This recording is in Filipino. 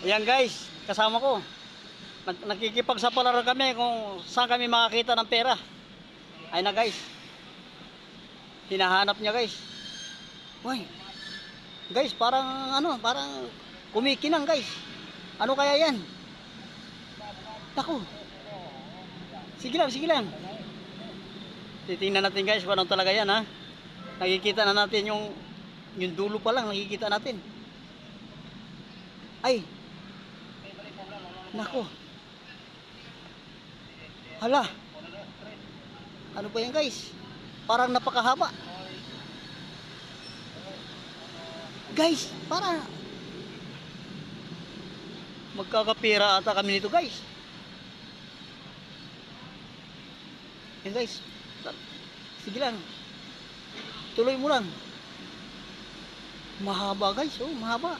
Ayan guys, kasama ko. Nakikipagsapalaran kami kung saan kami makakita ng pera. Ayun na guys. Hinahanap niya guys. Uy. Guys, parang kumikinang guys. Ano kaya yan? Naku. Sige lang, sige lang. Titingnan natin guys kung ano talaga yan ha. Nakikita na natin yung dulo pa lang, nakikita natin. Ay. Nako. Hala. Ano pa yan guys? Parang napakahaba. Guys, parang magkakapira ata kami nito guys. Yan guys. Sige lang. Tuloy mo lang. Mahaba guys, oh, mahaba.